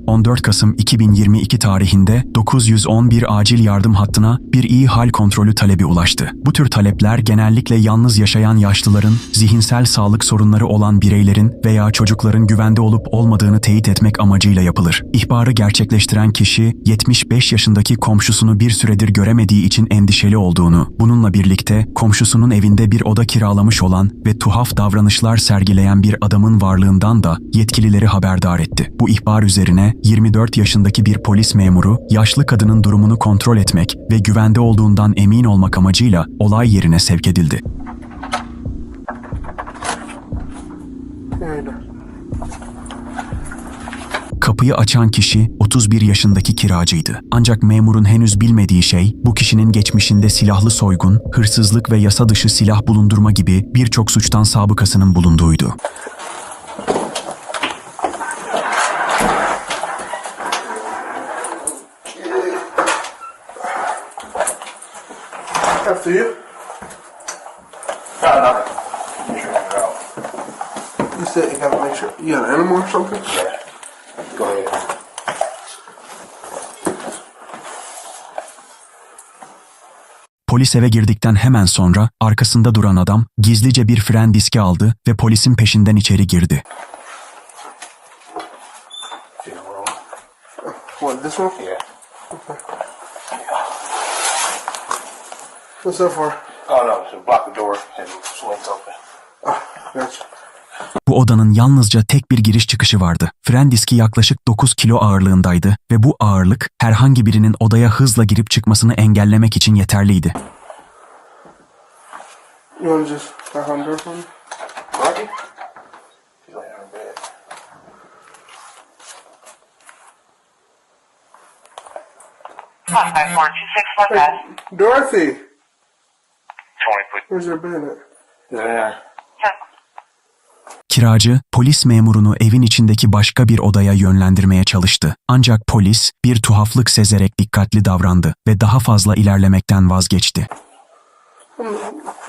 14 Kasım 2022 tarihinde 911 acil yardım hattına bir iyi hal kontrolü talebi ulaştı. Bu tür talepler genellikle yalnız yaşayan yaşlıların, zihinsel sağlık sorunları olan bireylerin veya çocukların güvende olup olmadığını teyit etmek amacıyla yapılır. İhbarı gerçekleştiren kişi 75 yaşındaki komşusunu bir süredir göremediği için endişeli olduğunu, bununla birlikte komşusunun evinde bir oda kiralamış olan ve tuhaf davranışlar sergileyen bir adamın varlığından da yetkilileri haberdar etti. Bu ihbar üzerine 24 yaşındaki bir polis memuru yaşlı kadının durumunu kontrol etmek ve güvende olduğundan emin olmak amacıyla olay yerine sevk edildi. Kapıyı açan kişi 31 yaşındaki kiracıydı. Ancak memurun henüz bilmediği şey, bu kişinin geçmişinde silahlı soygun, hırsızlık ve yasa dışı silah bulundurma gibi birçok suçtan sabıkasının bulunduğuydu. After you? No. You said you gotta make sure you got an animal or something? Yeah. Go ahead. Polis eve girdikten hemen sonra arkasında duran adam gizlice bir fren diski aldı ve polisin peşinden içeri girdi. What, this one? Yeah. Okay. What's that for? Oh no, to block the door and swings open. Ah, gotcha. Bu odanın yalnızca tek bir giriş çıkışı vardı. Fren diski yaklaşık 9 kilo ağırlığındaydı ve bu ağırlık herhangi birinin odaya hızla girip çıkmasını engellemek için yeterliydi. You wanna just knock on the door for me? Rocky? He's laying on the bed. Suspect 426 West. Dorothy! 20 foot. Where's your bed at? Yeah. Kiracı, polis memurunu evin içindeki başka bir odaya yönlendirmeye çalıştı. Ancak polis bir tuhaflık sezerek dikkatli davrandı ve daha fazla ilerlemekten vazgeçti.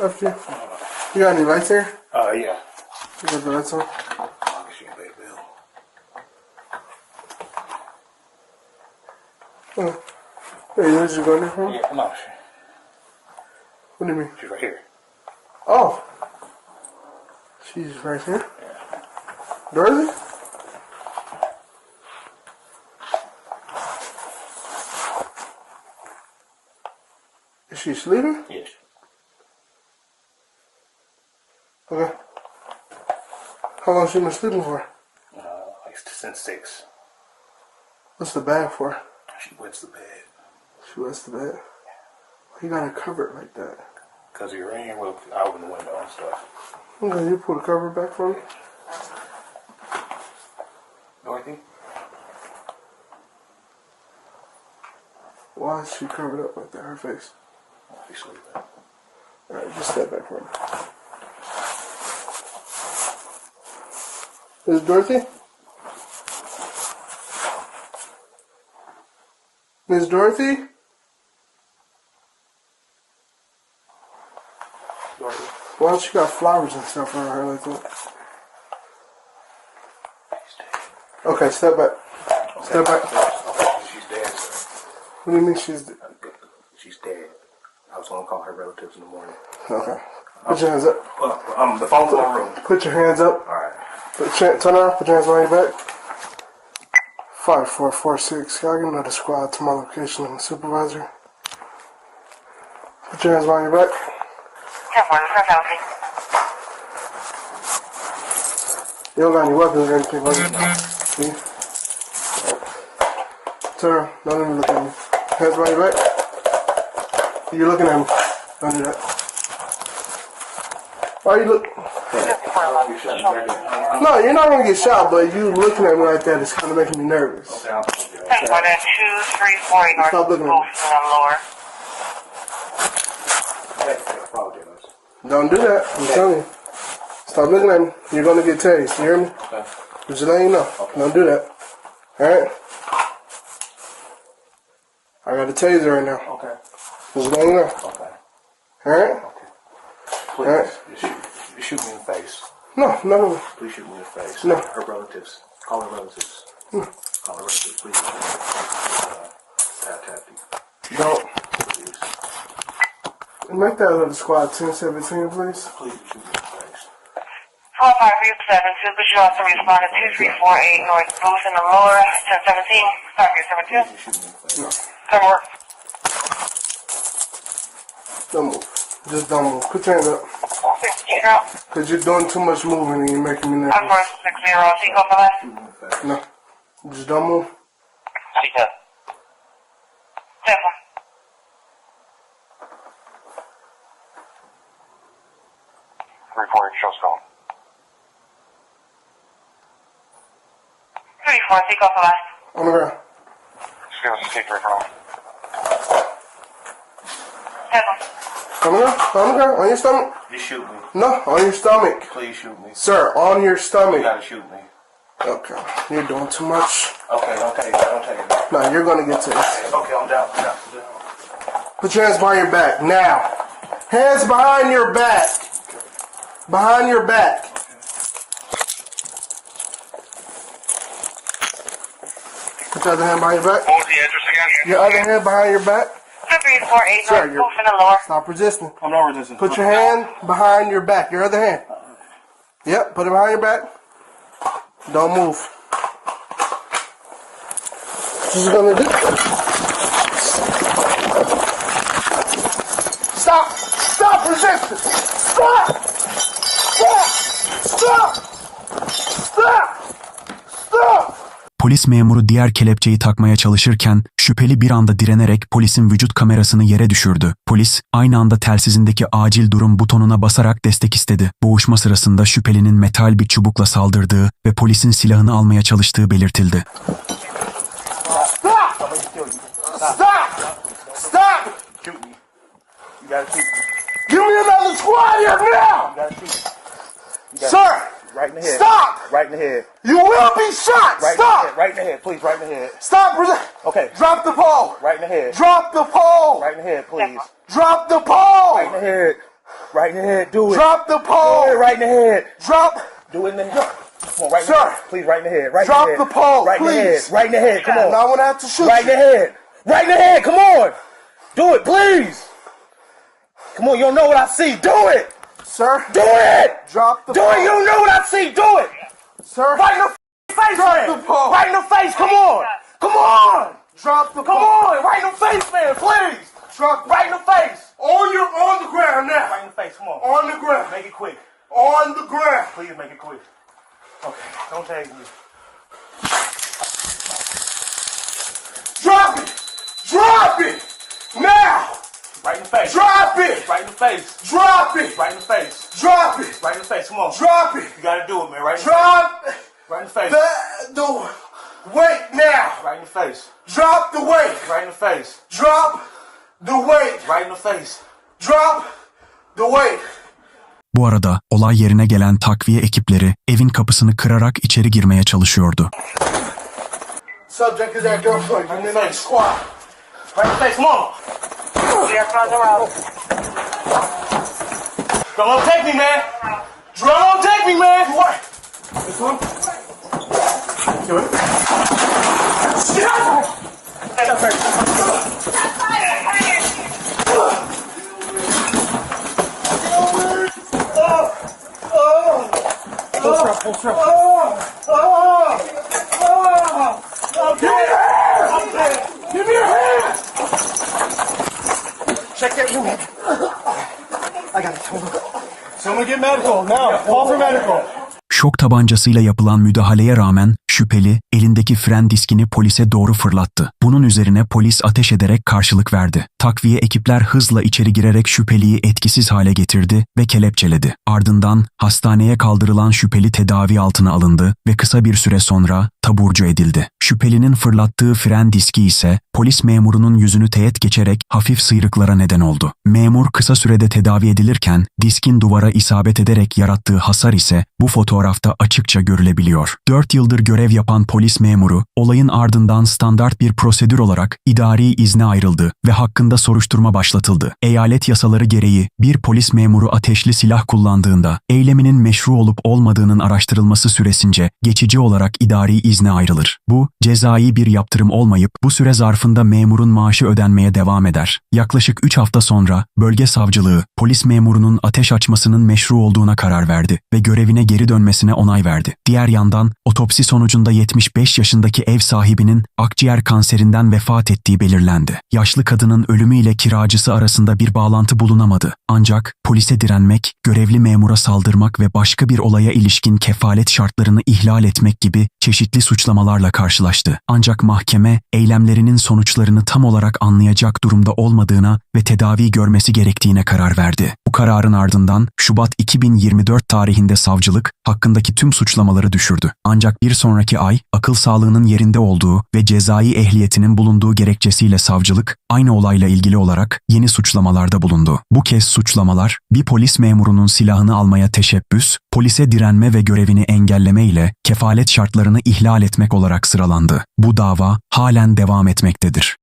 After you. You got any lights here? Yeah. You got the lights on? She can pay a bill. Oh. Hey, you just going there for me? Yeah, come on. What do you mean? She's right here. Oh! She's right here? Yeah. Dorothy? Is she sleeping? Yes. Okay. How long has she been sleeping for? Like since 6. What's the bag for? She wets the bed. She wets the bed. Why you gotta cover it like that? Because of your rain, well, I open the window and stuff. Okay, you pull the cover back for me? Dorothy? Why is she covered up like that, her face? She's sleeping. Alright, just step back for me. Is it Dorothy? Miss Dorothy? Dorothy? Why don't you got flowers and stuff around her like that? Okay, step back. Step back. Okay, she's dead, sir. What do you mean she's dead? She's dead. I was going to call her relatives in the morning. Okay. Put your hands up. The phone's in the room. Put your hands up. Alright. Turn around. Put your hands behind your back. 5446. Y'all give another squad to my location. I'm the supervisor. Put your hands behind your back. 10-4, this is Elsie. You don't got any weapons or anything, like that. See? Turn around. Don't even look at me. Hands behind your back. You're looking at me. Don't do that. Why you look? No, you're not gonna get shot, but you looking at me like that is kind of making me nervous. Okay, I'll put you. 10-4, then 234 North Stop looking at me. Polisi'nin on lower. I apologize. Don't do that. I'm telling you. Stop looking at me. You're gonna get tased. You hear me? Okay. Just letting you know. Okay. Don't do that. Alright? I got a taser right now. Okay. Just letting you know. Okay. Alright? Okay. Please, Alright. you shoot me in the face. No. Please shoot me in the face. No. Her relatives. Call her relatives. Call the relatives, please. Tap tap you. Don't. Please. Make that other squad 1017, please. Please shoot me. Thanks. 45372, could you also respond to 2348 North Booth in the lower 1017, 5372? Please shoot me. Thanks. No. Good work. Don't move. Just don't move. Put your hands up. 60, Because you're doing too much moving and you're making me nervous. Upward 60, sequel for that. Shoot me fast. No. Just don't move. Sequel. Sequel. 348, show stone. 34, sequel for that. On the ground. Just give us a C3 for now. Sequel. On the ground. On the ground. On your stomach. Just shoot me. No. On your stomach. Please shoot me. Sir, on your You stomach. gotta shoot me. Okay. You're doing too much. Okay, don't take it. Don't take it. No, you're going to get to this. Okay, I'm down. I'm down. I'm down. Put your hands behind your back. Now. Hands behind your back. Behind your back. Put your other hand behind your back. What was the address again? Your other hand behind your back. 348 Sir, North you're- Booth in the lower. Stop resisting. I'm not resisting. Put your hand behind your back. Your other hand. Yep, put it behind your back. Don't move. What you gonna do? Stop! Stop resisting! Stop! Stop! Stop! Stop! Stop! Polis memuru diğer kelepçeyi takmaya çalışırken şüpheli bir anda direnerek polisin vücut kamerasını yere düşürdü. Polis aynı anda telsizindeki acil durum butonuna basarak destek istedi. Boğuşma sırasında şüphelinin metal bir çubukla saldırdığı ve polisin silahını almaya çalıştığı belirtildi. Stop! Stop! Stop! Shoot me. You gotta shoot me. Give me another squad here now! You gotta shoot me. You gotta Sir! Right in the head. Stop! Right in the head. You will be shot! Right Stop! In the head. Right in the head. Please, right in the head. Stop! Okay. Drop the pole! Right in the head. Drop the pole! Right in the head, please. Drop the pole! Right in the head. Right in the head. Do it. Drop the Do pole! it right in the head. Drop! Do it in the head. Come on, right in Sir. the head. Please, right in the head. Right Drop in the head. the pole, Right in the please. head. Right in the head. Come on. Now I'm gonna have to shoot Right in you. the head. Right in the head. Come on. Do it, please. Come on. You don't know what I see. Do it. Sir, Do it. drop the Do pole. it. You don't know what I see. Do it. Sir, Right in the face, Drop man. the pole. Right in the face. Come on. Come on. drop the Come pole. on. Right in the face, man. Please. Drop Right in the face. on the ground now. Right in the face. Come on. On the ground. Make it quick. On the ground. Please make it quick. Okay. Don't tag me. Drop it. Drop it. Now. Right in the face. Drop it. Right in the face. Drop it. Right in the face. Drop it. Right in the face. Come on. Drop it. You gotta do it, man. Right in the Drop Right in the face. the weight now. Right in the face. Drop the weight. Right in the face. Drop the weight. Right in the face. Drop the weight. Bu arada olay yerine gelen takviye ekipleri evin kapısını kırarak içeri girmeye çalışıyordu. Subject is at gunpoint. And then squad. Right in the face. Come on. We are from the road. Don't take me, man. Don't take me, man. What? This one? Do it. Full strap. Give me your hand! Give me your hand! Check that room. I got it. Someone get medical now. Call for medical. Şok tabancasıyla yapılan müdahaleye rağmen şüpheli elindeki fren diskini polise doğru fırlattı. Bunun üzerine polis ateş ederek karşılık verdi. Takviye ekipler hızla içeri girerek şüpheliyi etkisiz hale getirdi ve kelepçeledi. Ardından hastaneye kaldırılan şüpheli tedavi altına alındı ve kısa bir süre sonra taburcu edildi. Şüphelinin fırlattığı fren diski ise polis memurunun yüzünü teğet geçerek hafif sıyrıklara neden oldu. Memur kısa sürede tedavi edilirken diskin duvara isabet ederek yarattığı hasar ise bu fotoğrafta açıkça görülebiliyor. 4 yıldır görev görev yapan polis memuru, olayın ardından standart bir prosedür olarak idari izne ayrıldı ve hakkında soruşturma başlatıldı. Eyalet yasaları gereği bir polis memuru ateşli silah kullandığında eyleminin meşru olup olmadığının araştırılması süresince geçici olarak idari izne ayrılır. Bu, cezai bir yaptırım olmayıp bu süre zarfında memurun maaşı ödenmeye devam eder. Yaklaşık 3 hafta sonra bölge savcılığı polis memurunun ateş açmasının meşru olduğuna karar verdi ve görevine geri dönmesine onay verdi. Diğer yandan otopsi sonucunda 75 yaşındaki ev sahibinin akciğer kanserinden vefat ettiği belirlendi. Yaşlı kadının ölümüyle kiracısı arasında bir bağlantı bulunamadı. Ancak polise direnmek, görevli memura saldırmak ve başka bir olaya ilişkin kefalet şartlarını ihlal etmek gibi çeşitli suçlamalarla karşılaştı. Ancak mahkeme eylemlerinin sonuçlarını tam olarak anlayacak durumda olmadığına ve tedavi görmesi gerektiğine karar verdi. Bu kararın ardından Şubat 2024 tarihinde savcılık hakkındaki tüm suçlamaları düşürdü. Ancak bir sonraki ay akıl sağlığının yerinde olduğu ve cezai ehliyetinin bulunduğu gerekçesiyle savcılık aynı olayla ilgili olarak yeni suçlamalarda bulundu. Bu kez suçlamalar bir polis memurunun silahını almaya teşebbüs, polise direnme ve görevini engelleme ile kefalet şartlarını ihlal etmek olarak sıralandı. Bu dava halen devam etmektedir.